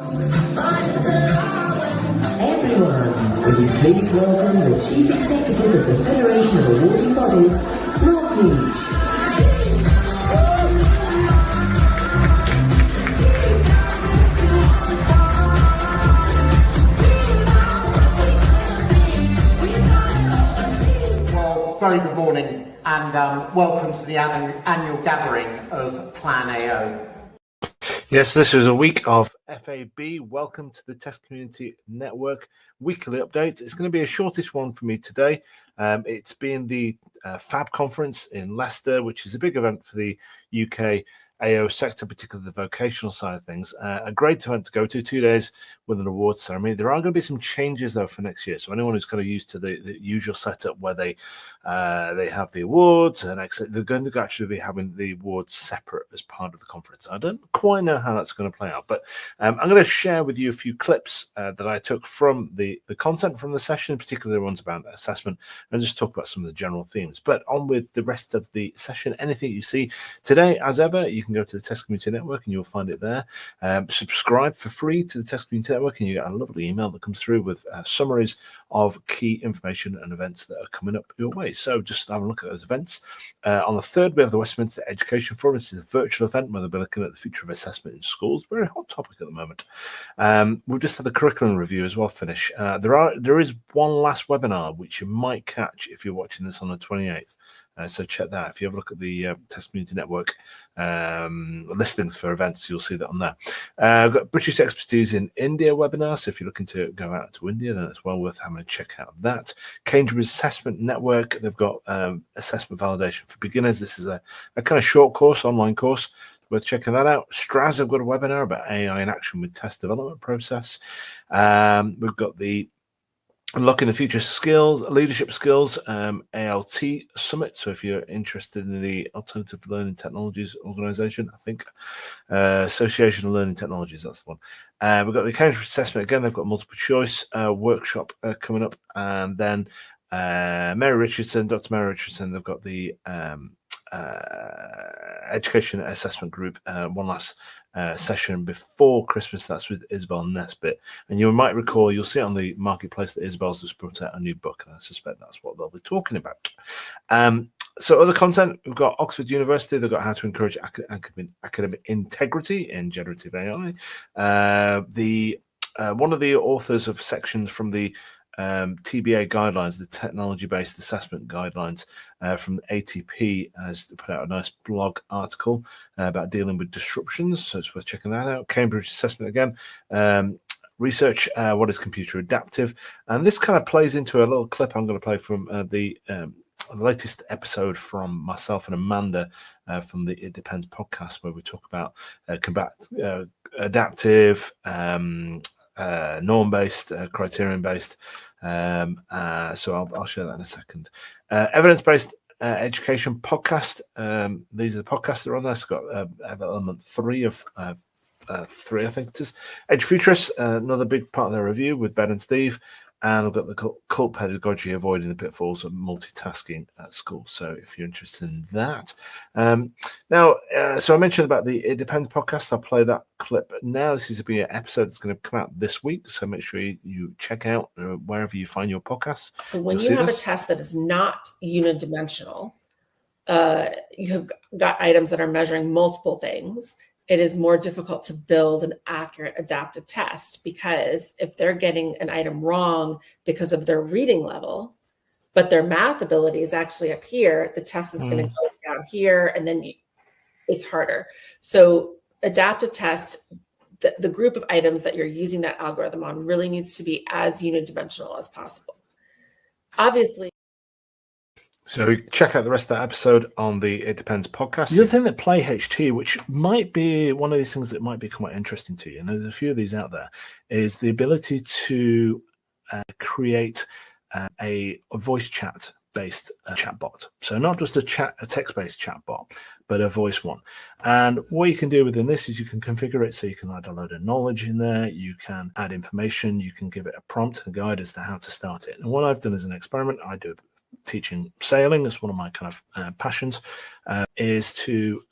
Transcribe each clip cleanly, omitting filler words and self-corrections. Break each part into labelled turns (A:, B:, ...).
A: Everyone, will you please welcome the Chief Executive of the Federation of Awarding Bodies, Rob Leach.
B: Well, very good morning and welcome to the annual gathering of Plan AO.
C: Yes, this is a week of FAB. Welcome to the Test Community Network weekly update. It's going to be a shortest one for me today. It's been the FAB conference in Leicester, which is a big event for the UK AO sector, particularly the vocational side of things. A great event to go to, 2 days with an awards ceremony. There are going to be some changes though for next year. So anyone who's kind of used to the usual setup where they have the awards and they're going to actually be having the awards separate as part of the conference. I don't quite know how that's going to play out, but I'm going to share with you a few clips that I took from the content from the session, particularly the ones about assessment, and just talk about some of the general themes. But on with the rest of the session. Anything you see today, as ever, you can go to the Test Community Network and you'll find it there. Subscribe for free to the Test Community Network and you get a lovely email that comes through with summaries of key information and events that are coming up your way. So just have a look at those events. On the 3rd, we have the Westminster Education Forum. This is a virtual event where they'll be looking at the future of assessment in schools. Very hot topic at the moment. We've just had the curriculum review as well finish. There is one last webinar which you might catch if you're watching this on the 28th. So check that. If you have a look at the Test Community Network listings for events, you'll see that on there. I've got British Expertise in India webinar. So if you're looking to go out to India, then it's well worth having a check out of that. Cambridge Assessment Network, they've got assessment validation for beginners. This is a kind of short course, online course. Worth checking that out. Straz have got a webinar about AI in action with test development process. We've got the Unlocking the Future Skills, Leadership Skills, ALT Summit. So if you're interested in the Alternative Learning Technologies Organisation, I think, Association of Learning Technologies, that's the one. We've got the Cambridge Assessment, again, they've got multiple choice workshop coming up. And then Dr. Mary Richardson, they've got the Education Assessment Group, one last session before Christmas. That's with Isabel Nesbitt, and you might recall, you'll see on the marketplace that Isabel's just put out a new book, and I suspect that's what they'll be talking about. So other content, we've got Oxford University, they've got how to encourage academic integrity in generative AI. One of the authors of sections from the TBA guidelines, the technology-based assessment guidelines from the ATP, has put out a nice blog article about dealing with disruptions, so it's worth checking that out. Cambridge Assessment again, research, what is computer adaptive, and this kind of plays into a little clip I'm going to play from the latest episode from myself and Amanda from the It Depends podcast, where we talk about adaptive, norm-based, criterion-based. So I'll share that in a second. Evidence-based education podcast. These are the podcasts that are on there. It's got element 3 of 3, I think it is. Edge Futurists, another big part of their review with Ben and Steve. And I've got the cult pedagogy, avoiding the pitfalls of multitasking at school. So if you're interested in that. So I mentioned about the It Depends podcast. I'll play that clip now. This is an episode that's going to come out this week. So make sure you check out wherever you find your podcasts.
D: So when you have a test that is not unidimensional, you have got items that are measuring multiple things. It is more difficult to build an accurate adaptive test, because if they're getting an item wrong because of their reading level, but their math ability is actually up here, the test is going to go down here, and then it's harder. So adaptive tests, the group of items that you're using that algorithm on really needs to be as unidimensional as possible. Obviously.
C: So check out the rest of that episode on the It Depends podcast. The other thing that Play HT, which might be one of these things that might be quite interesting to you, and there's a few of these out there, is the ability to create a voice chat based chatbot. So not just a text-based chatbot, but a voice one. And what you can do within this is you can configure it so you can add a load of knowledge in there, you can add information, you can give it a prompt and guide as to how to start it. And what I've done as an experiment, I do teaching sailing. It's one of my kind of passions, is to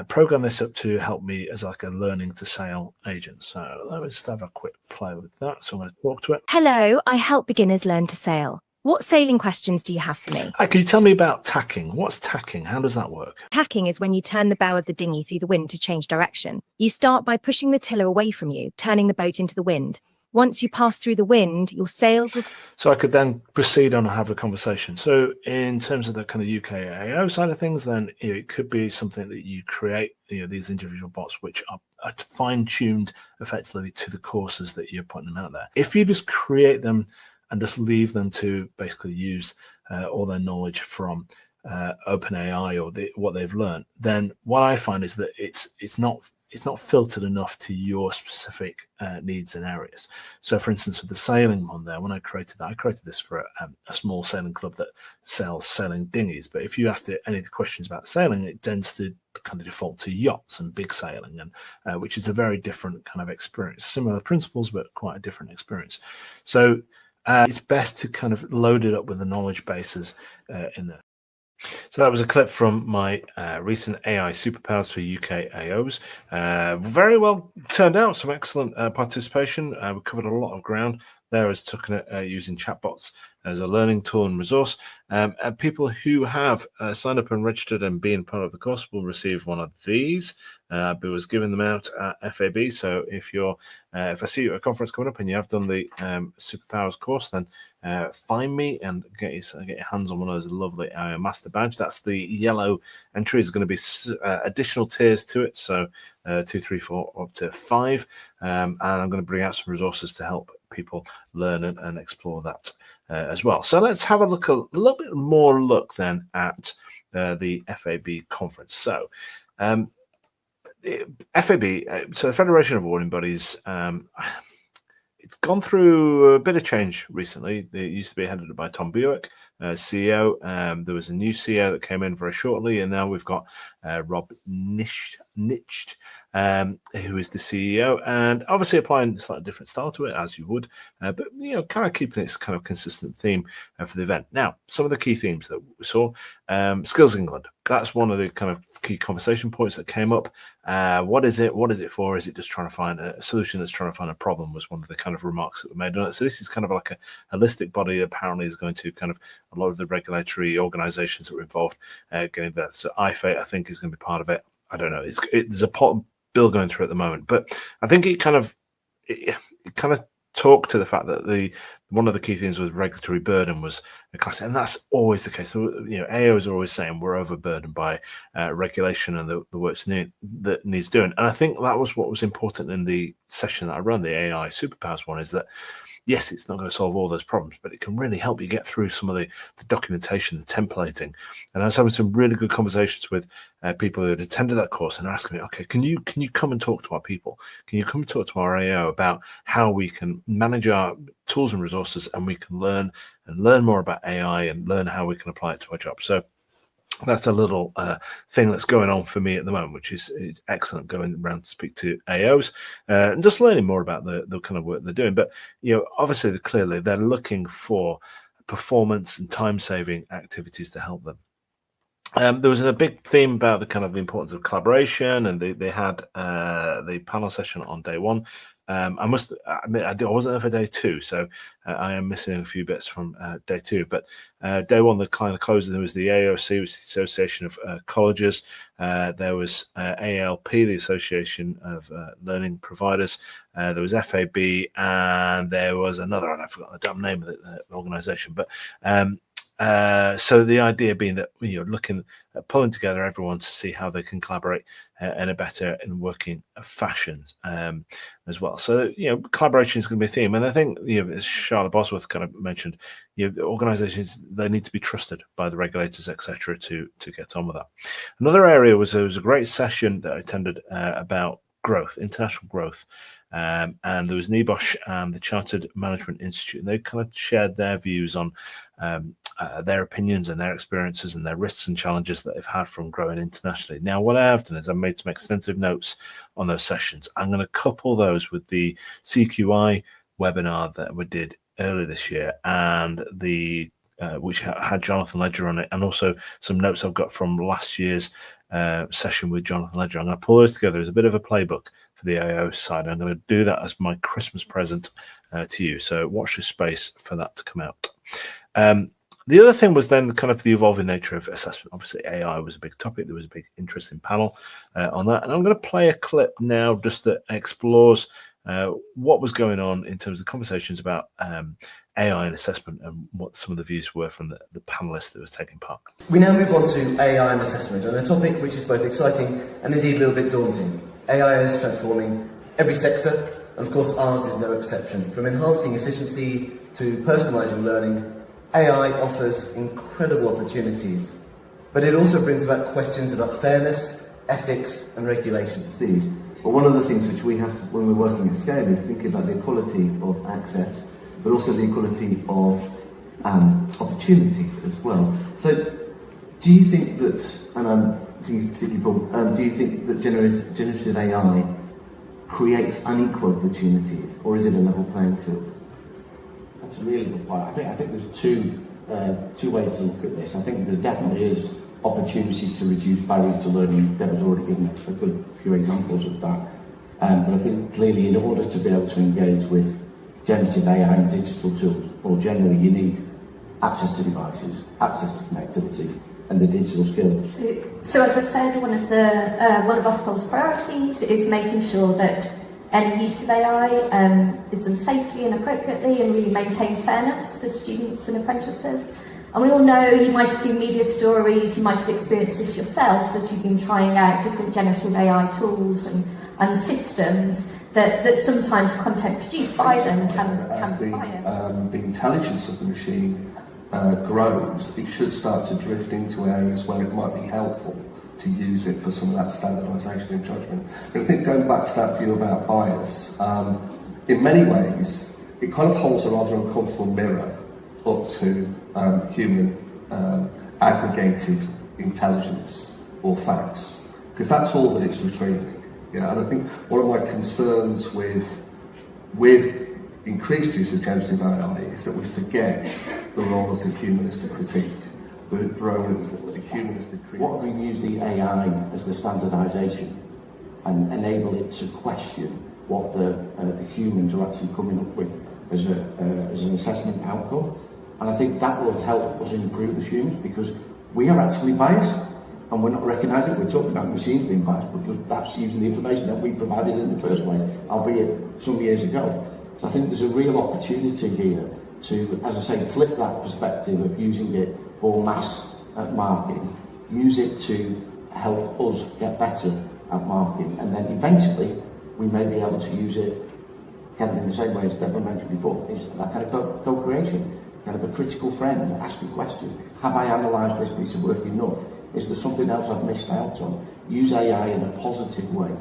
C: program this up to help me as like a learning to sail agent. So let's have a quick play with that. So I'm going to talk to it.
E: Hello, I help beginners learn to sail. What sailing questions do you have for me?
C: Hi, can you tell me about tacking? What's tacking? How does that work?
E: Tacking is when you turn the bow of the dinghy through the wind to change direction. You start by pushing the tiller away from you, turning the boat into the wind. Once you pass through the wind, your sails will...
C: So I could then proceed on and have a conversation. So in terms of the kind of UKAO side of things, then it could be something that you create, these individual bots, which are fine-tuned effectively to the courses that you're putting out there. If you just create them and just leave them to basically use all their knowledge from OpenAI or what they've learned, then what I find is that it's not filtered enough to your specific needs and areas. So for instance, with the sailing one there, when I created this for a small sailing club that sells sailing dinghies. But if you asked it any of the questions about sailing, it tends to kind of default to yachts and big sailing, and which is a very different kind of experience. Similar principles, but quite a different experience. So it's best to kind of load it up with the knowledge bases in there. So that was a clip from my recent AI superpowers for UK AOs. Very well turned out, some excellent participation. We covered a lot of ground there. I was talking using chatbots as a learning tool and resource. And people who have signed up and registered and been part of the course will receive one of these. I was giving them out at FAB. So if I see you at a conference coming up and you have done the superpowers course, then find me and get your hands on one of those lovely master badge. That's the yellow entry. Is going to be additional tiers to it. So 2, 3, 4, up to 5. And I'm going to bring out some resources to help people learn and explore that as well. So let's have a little bit more look then at the FAB conference. So FAB, so the Federation of Awarding Bodies, it's gone through a bit of change recently. It used to be headed by Tom Buick, CEO. There was a new CEO that came in very shortly, and now we've got Rob Niched, who is the CEO, and obviously applying a slightly different style to it, as you would, but kind of keeping its kind of consistent theme for the event. Now, some of the key themes that we saw: Skills England. That's one of the kind of key conversation points that came up. What is it? What is it for? Is it just trying to find a solution that's trying to find a problem? Was one of the kind of remarks that were made on it. So this is kind of like a holistic body that apparently is going to kind of a lot of the regulatory organizations that were involved getting there. So IFA, I think, is going to be part of it. I don't know. There's a bill going through at the moment, but I think it kind of talked to the fact that one of the key things was regulatory burden was a class, and that's always the case. So, AOs are always saying we're overburdened by regulation and the work that needs doing. And I think that was what was important in the session that I run, the AI Superpowers one, is that yes, it's not going to solve all those problems, but it can really help you get through some of the documentation, the templating. And I was having some really good conversations with people who had attended that course and asking me, okay, can you come and talk to our people? Can you come and talk to our AO about how we can manage our tools and resources, and we can learn more about AI and learn how we can apply it to our job? So that's a little thing that's going on for me at the moment, which is excellent, going around to speak to AOs and just learning more about the kind of work they're doing. But obviously clearly they're looking for performance and time-saving activities to help them. There was a big theme about the importance of collaboration, and they had the panel session on day one. I must admit, I wasn't there for day two, so I am missing a few bits from day two. But day one, the kind of closing, there was the AOC, which is the Association of Colleges. There was ALP, the Association of Learning Providers. There was FAB, and there was another, and I forgot the damn name of the organisation. But so the idea being that you're looking at pulling together everyone to see how they can collaborate in a better and working fashion as well. So collaboration is going to be a theme, and I think as Charlotte Bosworth kind of mentioned, organisations, they need to be trusted by the regulators, etc., to get on with that. Another area was there was a great session that I attended about growth, international growth. And there was NEBOSH and the Chartered Management Institute, and they kind of shared their views on their opinions and their experiences and their risks and challenges that they've had from growing internationally. Now, what I have done is I've made some extensive notes on those sessions. I'm going to couple those with the CQI webinar that we did earlier this year and the which had Jonathan Ledger on it, and also some notes I've got from last year's session with Jonathan Ledger. I'm going to pull those together as a bit of a playbook for the AO side. I'm going to do that as my Christmas present to you. So watch this space for that to come out. The other thing was then kind of the evolving nature of assessment. Obviously, AI was a big topic. There was a big interesting panel on that. And I'm going to play a clip now just that explores what was going on in terms of conversations about AI and assessment and what some of the views were from the panelists that was taking part.
F: We now move on to AI and assessment, and a topic which is both exciting and indeed a little bit daunting. AI is transforming every sector, and of course ours is no exception. From enhancing efficiency to personalising learning, AI offers incredible opportunities, but it also brings about questions about fairness, ethics and regulation.
G: Indeed. Well, one of the things which we have to, when we're working at scale, is thinking about the equality of access, but also the equality of opportunity as well. So, do you think that, and I'm thinking particularly, Paul, do you think that generative AI creates unequal opportunities, or is it a level playing field?
H: That's a really good point. I think there's two ways to look at this. I think there definitely is opportunities to reduce barriers to learning. Debra's already given a good few examples of that. But I think clearly in order to be able to engage with generative AI and digital tools, more generally, you need access to devices, access to connectivity, and the digital skills.
I: So as I said, one of Ofqual's priorities is making sure that any use of AI is done safely and appropriately and really maintains fairness for students and apprentices. And we all know, you might have seen media stories, you might have experienced this yourself as you've been trying out different generative AI tools and systems, that sometimes content produced by them can be biased.
J: The intelligence of the machine grows, it should start to drift into areas where it might be helpful to use it for some of that standardisation and judgment. But I think going back to that view about bias, in many ways, it kind of holds a rather uncomfortable mirror up to human aggregated intelligence or facts, because that's all that it's retrieving. Yeah, and I think one of my concerns with increased use of generative AI is that we forget the role of the humanistic critique. The role of the humanistic critique.
H: What if we use the AI as the standardisation and enable it to question what the humans are actually coming up with as an assessment outcome? And I think that will help us improve as humans, because we are actually biased and we're not recognising it. We're talking about machines being biased, but that's using the information that we provided in the first place, albeit some years ago. So I think there's a real opportunity here to, as I say, flip that perspective of using it for mass marking, use it to help us get better at marking, and then eventually we may be able to use it kind of in the same way as Debra mentioned before. It's that kind of co-creation, kind of a critical friend, ask a question. Have I analysed this piece of work enough? Is there something else I've missed out on? Use AI in a positive way.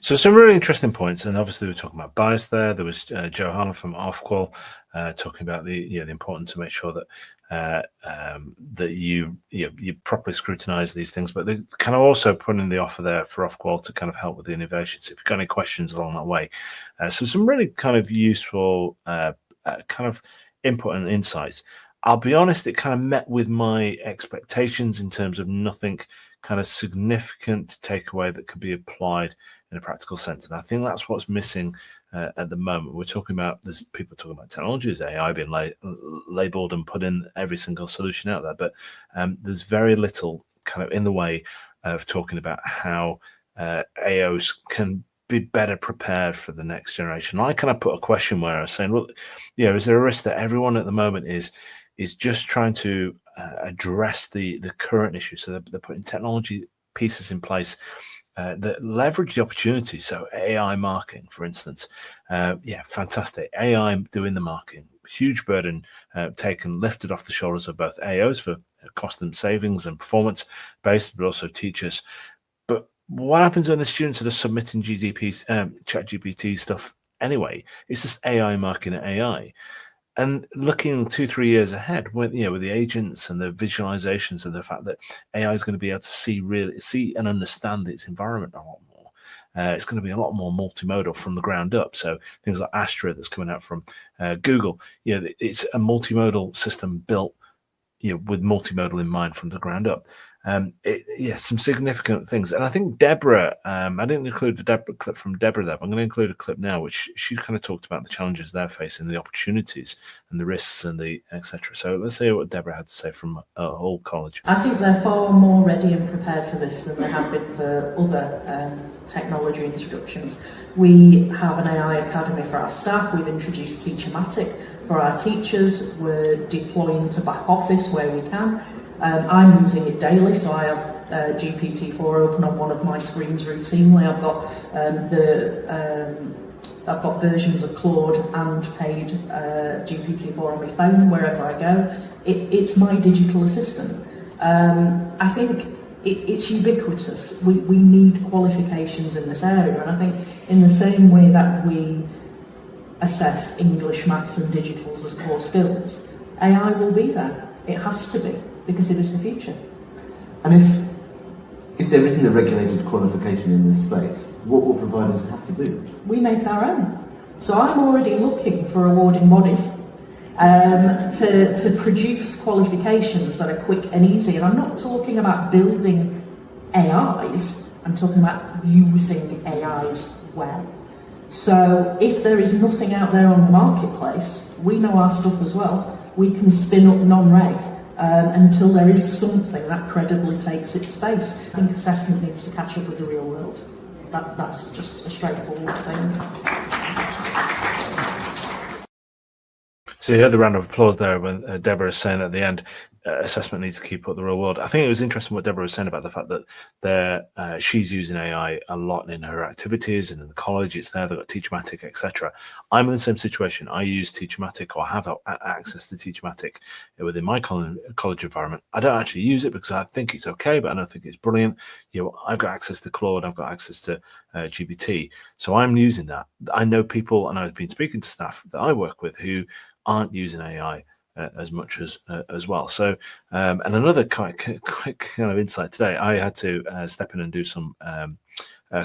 C: So some really interesting points, and obviously we're talking about bias there. There was Johanna from Ofqual talking about the importance to make sure that that you properly scrutinise these things, but they kind of also put in the offer there for Ofqual to kind of help with the innovation. So if you've got any questions along that way, so some really kind of useful kind of input and insights. I'll be honest, it kind of met with my expectations in terms of nothing kind of significant to take away that could be applied in a practical sense. And I think that's what's missing at the moment. We're talking about, there's people talking about technologies, AI being labeled and put in every single solution out there, but there's very little kind of in the way of talking about how AOs can be better prepared for the next generation. I kind of put a question where I was saying, well, is there a risk that everyone at the moment is just trying to address the current issue? So they're putting technology pieces in place that leverage the opportunity. So AI marking, for instance, fantastic. AI doing the marking, huge burden lifted off the shoulders of both AOs for cost and savings and performance based, but also teachers. But what happens when the students that are submitting ChatGPT stuff anyway? It's just AI marking at AI. And looking 2-3 years ahead, with the agents and the visualizations and the fact that AI is going to be able to see and understand its environment a lot more, it's going to be a lot more multimodal from the ground up. So things like Astra that's coming out from Google, it's a multimodal system built with multimodal in mind from the ground up. Some significant things. And I think Debra, I didn't include the clip from Debra there, but I'm going to include a clip now, which she kind of talked about the challenges they're facing, the opportunities and the risks and the etc. So let's hear what Debra had to say from Hull College.
K: I think they're far more ready and prepared for this than they have been for other technology introductions. We have an AI academy for our staff. We've introduced Teach-O-Matic for our teachers. We're deploying to back office where we can. I'm using it daily, so I have GPT-4 open on one of my screens routinely. I've got versions of Claude and paid GPT-4 on my phone wherever I go. It's my digital assistant. I think it's ubiquitous. We need qualifications in this area, and I think in the same way that we assess English, maths and digitals as core skills, AI will be there. It has to be, because it is the future.
G: And if there isn't a regulated qualification in this space, what will providers have to do?
K: We make our own. So I'm already looking for awarding bodies to produce qualifications that are quick and easy. And I'm not talking about building AIs, I'm talking about using AIs well. So if there is nothing out there on the marketplace, we know our stuff as well. We can spin up non-reg until there is something that credibly takes its space. I think assessment needs to catch up with the real world. That's just a straightforward thing.
C: So you heard the round of applause there when Debra is saying at the end, assessment needs to keep up the real world. I think it was interesting what Debra was saying about the fact that she's using AI a lot in her activities and in the college. It's there, they've got Teach-O-Matic, etc. I'm in the same situation. I use Teach-O-Matic or have access to Teach-O-Matic within my college environment. I don't actually use it because I think it's okay, but I don't think it's brilliant. I've got access to Claude, I've got access to GPT. So I'm using that. I know people, and I've been speaking to staff that I work with who aren't using AI as much as well. So and another quick kind of insight today, I had to step in and do some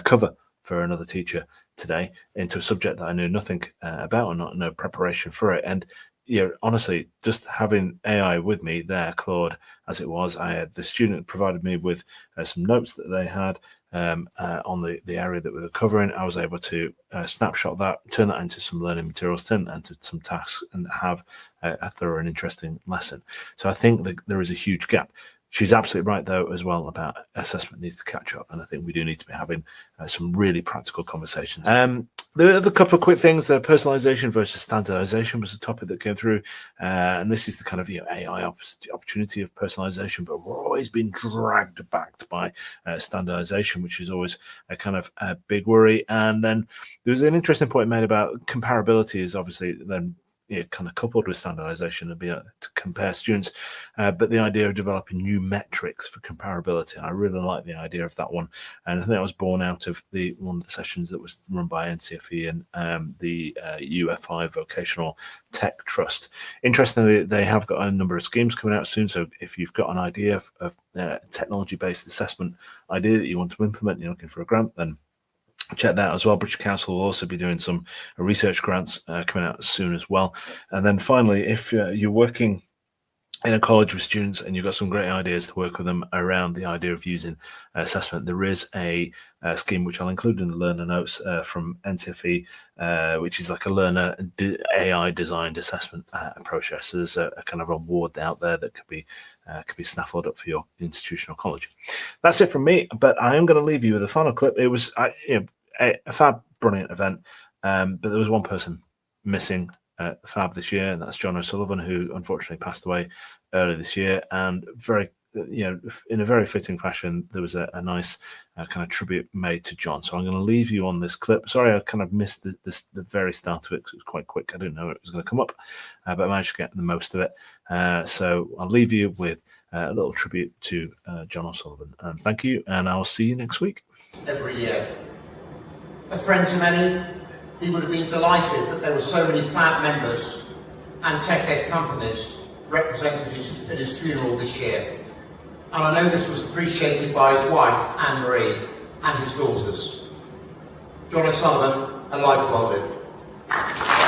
C: cover for another teacher today into a subject that I knew nothing about and no preparation for it. And honestly, just having AI with me there, Claude, as it was, the student provided me with some notes that they had on the area that we were covering. I was able to snapshot that, turn that into some learning materials, turn that into some tasks, and have a thorough and interesting lesson. So I think that there is a huge gap. She's absolutely right, though, as well, about assessment needs to catch up. And I think we do need to be having some really practical conversations. The other couple of quick things, personalisation versus standardisation was a topic that came through. And this is the kind of AI opportunity of personalisation, but we're always being dragged back by standardisation, which is always a kind of a big worry. And then there was an interesting point made about comparability is obviously then kind of coupled with standardization and be able to compare students, but the idea of developing new metrics for comparability. I really like the idea of that one, and I think that was born out of one of the sessions that was run by NCFE and the UFI Vocational Tech Trust. Interestingly, they have got a number of schemes coming out soon, so if you've got an idea of technology-based assessment idea that you want to implement, you're looking for a grant, then check that as well. British Council will also be doing some research grants coming out soon as well. And then finally, if you're working in a college with students and you've got some great ideas to work with them around the idea of using assessment, there is a scheme which I'll include in the learner notes from NCFE, which is like a learner AI designed assessment process. So there's a kind of award out there that could be snaffled up for your institutional college. That's it from me, but I am going to leave you with a final clip. It was a FAB brilliant event, but there was one person missing at FAB this year, and that's John O'Sullivan, who unfortunately passed away early this year. And very, in a very fitting fashion, there was a nice kind of tribute made to John. So I'm going to leave you on this clip. Sorry, I kind of missed the very start of it because it was quite quick. I didn't know it was going to come up, but I managed to get the most of it. So I'll leave you with a little tribute to John O'Sullivan. Thank you, and I'll see you next week.
B: Every year. A friend to many, he would have been delighted that there were so many FAB members and tech ed companies represented at his funeral this year. And I know this was appreciated by his wife, Anne-Marie, and his daughters. John O'Sullivan, a life well lived.